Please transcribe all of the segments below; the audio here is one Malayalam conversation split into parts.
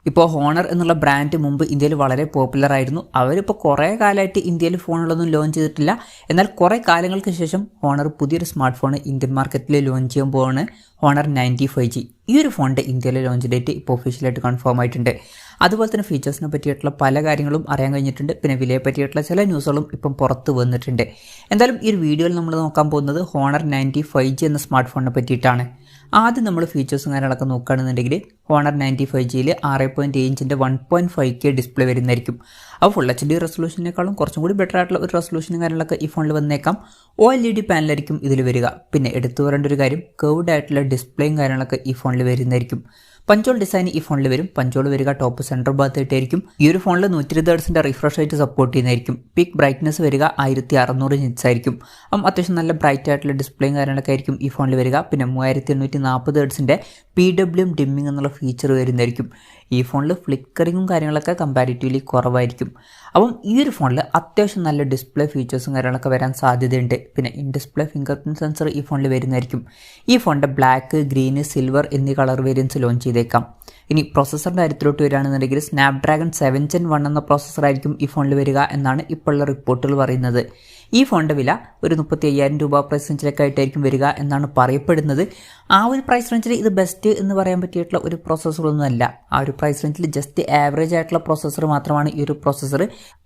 ഇപ്പോൾ ഹോണർ എന്നുള്ള ബ്രാൻഡ് മുമ്പ് ഇന്ത്യയിൽ വളരെ പോപ്പുലർ ആയിരുന്നു. അവരിപ്പോൾ കുറേ കാലമായിട്ട് ഇന്ത്യയിൽ ഫോണുകളൊന്നും ലോഞ്ച് ചെയ്തിട്ടില്ല. എന്നാൽ കുറേ കാലങ്ങൾക്ക് ശേഷം ഹോണർ പുതിയൊരു സ്മാർട്ട് ഫോൺ ഇന്ത്യൻ മാർക്കറ്റിൽ ലോഞ്ച് ചെയ്യാൻ പോവാണ്. Honour 95G. ഈ ഒരു ഫോണിൻ്റെ ഇന്ത്യയിലെ ലോഞ്ച് ഡേറ്റ് ഇപ്പോൾ ഒഫീഷ്യലായിട്ട് കൺഫേം ആയിട്ടുണ്ട്. അതുപോലെ തന്നെ ഫീച്ചേഴ്സിനെ പറ്റിയിട്ടുള്ള പല കാര്യങ്ങളും അറിയാൻ കഴിഞ്ഞിട്ടുണ്ട്. പിന്നെ വിലയെ പറ്റിയിട്ടുള്ള ചില ന്യൂസുകളും ഇപ്പം പുറത്ത് വന്നിട്ടുണ്ട്. എന്തായാലും ഈ ഒരു വീഡിയോയിൽ നമ്മൾ നോക്കാൻ പോകുന്നത് ഹോണർ 95G എന്ന സ്മാർട്ട് ഫോണിനെ പറ്റിയിട്ടാണ്. ആദ്യം നമ്മൾ ഫീച്ചേഴ്സും കാര്യങ്ങളൊക്കെ നോക്കുകയാണെന്നുണ്ടെങ്കിൽ ഹോണർ 95Gയിൽ 6.7 ഇഞ്ചിൻ്റെ 1.5K ഡിസ്പ്ലേ വരുന്നതായിരിക്കും. അപ്പോൾ ഫുൾ HD റെസൊല്യൂഷനേക്കാളും കുറച്ചും കൂടി ബെറ്റർ ആയിട്ടുള്ള ഒരു റെസൊല്യൂഷനും കാര്യങ്ങളൊക്കെ ഈ ഫോണിൽ വന്നേക്കാം. OLED പാനലായിരിക്കും ഇതിൽ വരിക. പിന്നെ എടുത്തു പറയേണ്ട ഒരു കാര്യം, കർവ്ഡ് ആയിട്ടുള്ള ഡിസ്പ്ലേയും കാര്യങ്ങളൊക്കെ ഈ ഫോണിൽ വരുന്നതായിരിക്കും. പഞ്ചോൾ ഡിസൈൻ ഈ ഫോണിൽ വരും. പഞ്ചോൾ വരിക ടോപ്പ് സെൻറ്റർ ഭാഗത്തായിട്ടായിരിക്കും. ഈ ഒരു ഫോണിൽ 120 ഹെർട്സിൻ്റെ റിഫ്രഷ് റേറ്റ് സപ്പോർട്ട് ചെയ്യുന്നതായിരിക്കും. പീക്ക് ബ്രൈറ്റ്നസ് വരിക 1600 നിറ്റ്സ് ആയിരിക്കും. അപ്പം അത്യാവശ്യം നല്ല ബ്രൈറ്റ് ആയിട്ടുള്ള ഡിസ്പ്ലേയും കാര്യങ്ങളൊക്കെ ആയിരിക്കും ഈ ഫോണിൽ വരിക. പിന്നെ 3840 ഹെർട്സിൻ്റെ PWM ഡിമ്മിങ് എന്നുള്ള ഫീച്ചർ വരുന്നതായിരിക്കും. ഈ ഫോണിൽ ഫ്ലിക്കറിങ്ങും കാര്യങ്ങളൊക്കെ കമ്പാരിറ്റീവ്ലി കുറവായിരിക്കും. അപ്പം ഈ ഒരു ഫോണിൽ അത്യാവശ്യം നല്ല ഡിസ്പ്ലേ ഫീച്ചേഴ്സും കാര്യങ്ങളൊക്കെ വരാൻ സാധ്യതയുണ്ട്. പിന്നെ in display finger print sensor ഈ ഫോണിൽ വരുന്നതായിരിക്കും. ഈ ഫോണിൻ്റെ ബ്ലാക്ക്, ഗ്രീന്, സിൽവർ എന്നീ കളർ വേരിയൻസ് ലോഞ്ച് ചെയ്തേക്കാം. ഇനി പ്രോസസ്സറിൻ്റെ കാര്യത്തിലോട്ട് വരികയാണെന്നുണ്ടെങ്കിൽ സ്നാപ്ഡ്രാഗൺ 7 Gen 1 എന്ന പ്രോസസ്സറായിരിക്കും ഈ ഫോണിൽ വരിക എന്നാണ് ഇപ്പോഴുള്ള റിപ്പോർട്ടുകൾ പറയുന്നത്. ഈ ഫോണിൻ്റെ വില ഒരു 35,000 രൂപ പ്രൈസ് റേഞ്ചിലൊക്കെ ആയിട്ടായിരിക്കും വരിക എന്നാണ് പറയപ്പെടുന്നത്. ആ ഒരു പ്രൈസ് റേഞ്ചിൽ ഇത് ബെസ്റ്റ് എന്ന് പറയാൻ പറ്റിയിട്ടുള്ള ഒരു പ്രോസസ്സറൊന്നും അല്ല. ആ ഒരു പ്രൈസ് റേഞ്ചിൽ ജസ്റ്റ് ആവറേജ് ആയിട്ടുള്ള പ്രോസസ്സർ മാത്രമാണ് ഈ ഒരു പ്രോസസ്സർ.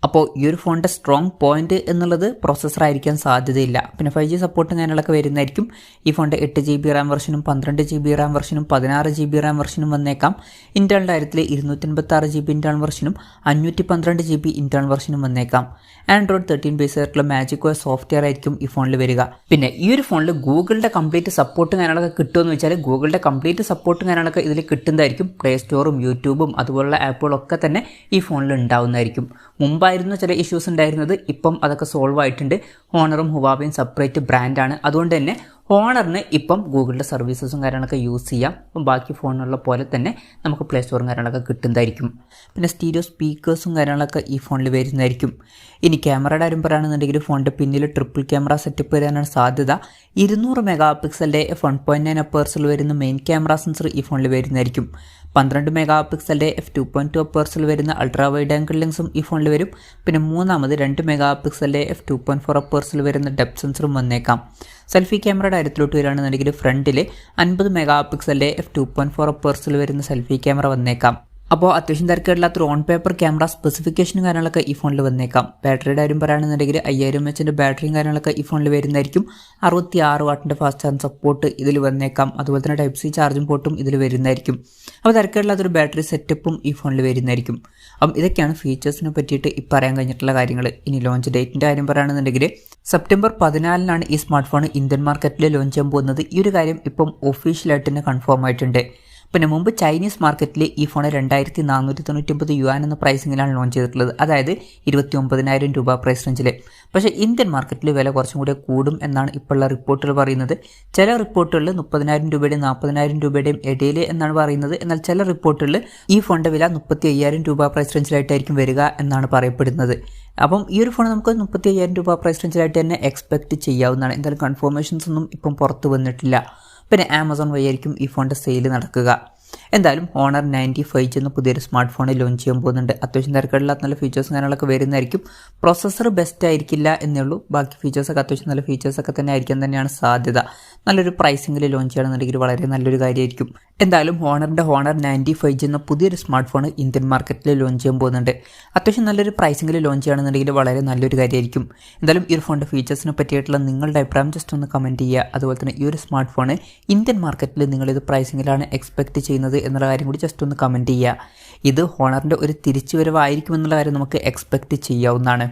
അപ്പോൾ ഈ ഒരു ഫോണിൻ്റെ സ്ട്രോങ് പോയിന്റ് എന്നുള്ളത് പ്രോസസ്സർ ആയിരിക്കാൻ സാധ്യതയില്ല. പിന്നെ 5G സപ്പോർട്ടും കാര്യങ്ങളൊക്കെ വരുന്നതായിരിക്കും. ഈ ഫോണിൻ്റെ 8GB Ram വെർഷനും 12GB Ram വെർഷനും 16GB Ram വെർഷനും വന്നേക്കാം. ഇന്റേണൽ കാര്യത്തിൽ 256GB ഇന്റേണൽ വെർഷനും 512GB ഇന്റേണൽ വെർഷനും വന്നേക്കാം. ആൻഡ്രോയിഡ് 13 ബേസ് ആയിട്ടുള്ള മാജിക് OS സോഫ്റ്റ്വെയർ ആയിരിക്കും ഈ ഫോണിൽ വരിക. പിന്നെ ഈ ഒരു ഫോണിൽ ഗൂഗിളിൻ്റെ കംപ്ലീറ്റ് സപ്പോർട്ടും കാര്യങ്ങളൊക്കെ കിട്ടുമെന്ന് വെച്ചാൽ ഗൂഗിളിൻ്റെ കംപ്ലീറ്റ് സപ്പോർട്ടും കാര്യങ്ങളൊക്കെ ഇതിൽ കിട്ടുന്നതായിരിക്കും. പ്ലേ സ്റ്റോറും യൂട്യൂബും അതുപോലുള്ള ആപ്പുകളൊക്കെ തന്നെ ഈ ഫോണിൽ ഉണ്ടാവുന്നതായിരിക്കും. മുമ്പായിരുന്നു ചില ഇഷ്യൂസ് ഉണ്ടായിരുന്നത്, ഇപ്പം അതൊക്കെ സോൾവ് ആയിട്ടുണ്ട്. ഹോണറും ഹുവാവയും സെപ്പറേറ്റ് ബ്രാൻഡാണ്. അതുകൊണ്ട് തന്നെ ഹോണറിന് ഇപ്പം ഗൂഗിളിൻ്റെ സർവീസസും കാര്യങ്ങളൊക്കെ യൂസ് ചെയ്യാം. അപ്പം ബാക്കി ഫോണുള്ള പോലെ തന്നെ നമുക്ക് പ്ലേ സ്റ്റോറും കാര്യങ്ങളൊക്കെ കിട്ടുന്നതായിരിക്കും. പിന്നെ സ്റ്റീരിയോ സ്പീക്കേഴ്സും കാര്യങ്ങളൊക്കെ ഈ ഫോണിൽ വരുന്നതായിരിക്കും. ഇനി ക്യാമറയുടെ കാര്യം പറയുകയാണെന്നുണ്ടെങ്കിൽ ഫോണിൻ്റെ പിന്നിൽ ട്രിപ്പിൾ ക്യാമറ സെറ്റപ്പ് വരാനാണ് സാധ്യത. 200 മെഗാപിക്സലിൻ്റെ f1.9 അപ്പേഴ്സിൽ വരുന്ന മെയിൻ ക്യാമറ സെൻസർ ഈ ഫോണിൽ വരുന്നതായിരിക്കും. 12 മെഗാപിക്സലിൻ്റെ f2.2 അപ്പേഴ്സിൽ വരുന്ന അൾട്രാ വൈഡ് ആംഗിൾ ലെൻസും ഈ ഫോണിൽ വരും. പിന്നെ മൂന്നാമത് 2 മെഗാപിക്സലിൻ്റെ f2.4 അപ്പേഴ്സിൽ വരുന്ന ഡെപ്ത് സെൻസറും വന്നേക്കാം. സെൽഫി ക്യാമറയുടെ കാര്യത്തിലോട്ട് വരികയാണെന്നുണ്ടെങ്കിൽ ഫ്രണ്ടിൽ 50 മെഗാപിക്സലിൻ്റെ f2.4 അപ്പേഴ്സിൽ വരുന്ന സെൽഫി ക്യാമറ വന്നേക്കാം. അപ്പോൾ അത്യാവശ്യം തിരക്കേടില്ലാത്തൊരു ഓൺ പേപ്പർ ക്യാമറ സ്പെസിഫിക്കേഷനും കാര്യങ്ങളൊക്കെ ഈ ഫോണിൽ വന്നേക്കാം. ബാറ്ററിയുടെ കാര്യം പറയുകയാണെന്നുണ്ടെങ്കിൽ 5000 mAh ബാറ്ററിയും കാര്യങ്ങളൊക്കെ ഈ ഫോണിൽ വരുന്നതായിരിക്കും. 66 വാട്ടിൻ്റെ ഫാസ്റ്റ് ചാർജ് സപ്പോർട്ട് ഇതിൽ വന്നേക്കാം. അതുപോലെ തന്നെ ടൈപ്പ് C ചാർജിംഗ് പോർട്ടും ഇതിൽ വരുന്നതായിരിക്കും. അപ്പോൾ തിരക്കേടില്ലാത്തൊരു ബാറ്ററി സെറ്റപ്പും ഈ ഫോണിൽ വരുന്നതായിരിക്കും. അപ്പം ഇതൊക്കെയാണ് ഫീച്ചേഴ്സിനെ പറ്റിയിട്ട് ഇപ്പോൾ അറിയാൻ കഴിഞ്ഞിട്ടുള്ള കാര്യങ്ങൾ. ഇനി ലോഞ്ച് ഡേറ്റിൻ്റെ കാര്യം പറയുകയാണെന്നുണ്ടെങ്കിൽ സെപ്റ്റംബർ 14 ഈ സ്മാർട്ട് ഫോൺ ഇന്ത്യൻ മാർക്കറ്റിൽ ലോഞ്ച് ചെയ്യാൻ പോകുന്നത്. ഈ ഒരു കാര്യം ഇപ്പം ഒഫീഷ്യലായിട്ട് തന്നെ കൺഫേം ആയിട്ടുണ്ട്. പിന്നെ മുമ്പ് ചൈനീസ് മാർക്കറ്റിൽ ഈ ഫോൺ 2499 യുവാൻ എന്ന പ്രൈസിങ്ങിലാണ് ലോഞ്ച് ചെയ്തിട്ടുള്ളത്. അതായത് 29,000 രൂപ പ്രൈസ് റേഞ്ചിൽ. പക്ഷേ ഇന്ത്യൻ മാർക്കറ്റിൽ വില കുറച്ചും കൂടി കൂടും എന്നാണ് ഇപ്പോഴുള്ള റിപ്പോർട്ടുകൾ പറയുന്നത്. ചില റിപ്പോർട്ടുകളിൽ 30,000 രൂപയുടെയും 40,000 രൂപയുടെയും ഇടയിൽ എന്നാണ് പറയുന്നത്. എന്നാൽ ചില റിപ്പോർട്ടുകളിൽ ഈ ഫോണിൻ്റെ വില 35,000 രൂപ പ്രൈസ് റേഞ്ചിലായിട്ടായിരിക്കും വരിക എന്നാണ് പറയപ്പെടുന്നത്. അപ്പം ഈ ഒരു ഫോൺ നമുക്ക് 35,000 രൂപ പ്രൈസ് റേഞ്ചിലായിട്ട് തന്നെ എക്സ്പെക്റ്റ് ചെയ്യാവുന്നതാണ്. എന്തായാലും കൺഫർമേഷൻസ് ഒന്നും ഇപ്പം പുറത്ത് വന്നിട്ടില്ല. പിന്നെ ആമസോൺ വഴിയായിരിക്കും ഈ ഫോണിൻ്റെ സെയിൽ നടക്കുക. എന്തായാലും ഹോണർ 95G എന്ന പുതിയൊരു സ്മാർട്ട് ഫോൺ ലോഞ്ച് ചെയ്യാൻ പോകുന്നുണ്ട്. അത്യാവശ്യം തിരക്കേടില്ലാത്ത നല്ല ഫീച്ചേഴ്സും കാര്യങ്ങളൊക്കെ വരുന്നതായിരിക്കും. പ്രോസസ്സർ ബെസ്റ്റ് ആയിരിക്കില്ല എന്നേ ഉള്ളൂ. ബാക്കി ഫീച്ചേഴ്സൊക്കെ അത്യാവശ്യം നല്ല ഫീച്ചേഴ്സൊക്കെ തന്നെ ആയിരിക്കാൻ തന്നെയാണ് സാധ്യത. നല്ലൊരു പ്രൈസിങ്ങിൽ ലോഞ്ച് ചെയ്യണമെന്നുണ്ടെങ്കിൽ വളരെ നല്ലൊരു കാര്യമായിരിക്കും. എന്തായാലും ഹോണർ 95G എന്ന പുതിയൊരു സ്മാർട്ട് ഫോൺ ഇന്ത്യൻ മാർക്കറ്റിൽ ലോഞ്ച് ചെയ്യാൻ പോകുന്നുണ്ട്. അത്യാവശ്യം നല്ലൊരു പ്രൈസിങ്ങിൽ ലോഞ്ച് ചെയ്യുകയാണെന്നുണ്ടെങ്കിൽ വളരെ നല്ലൊരു കാര്യമായിരിക്കും. എന്തായാലും ഈ ഒരു ഫോണിൻ്റെ ഫീച്ചേഴ്സിനെ പറ്റിയിട്ടുള്ള നിങ്ങളുടെ അഭിപ്രായം ജസ്റ്റ് ഒന്ന് കമൻറ്റ് ചെയ്യുക. അതുപോലെ തന്നെ ഈ ഒരു സ്മാർട്ട് ഫോൺ ഇന്ത്യൻ മാർക്കറ്റിൽ നിങ്ങളിത് പ്രൈസിങ്ങിലാണ് എക്സ്പെക്റ്റ് ചെയ്യുന്നത് എന്നുള്ള കാര്യം കൂടി ജസ്റ്റ് ഒന്ന് കമൻറ്റ് ചെയ്യുക. ഇത് ഹോണറിൻ്റെ ഒരു തിരിച്ചുവരവായിരിക്കും എന്നുള്ള കാര്യം നമുക്ക് എക്സ്പെക്റ്റ് ചെയ്യാവുന്നതാണ്.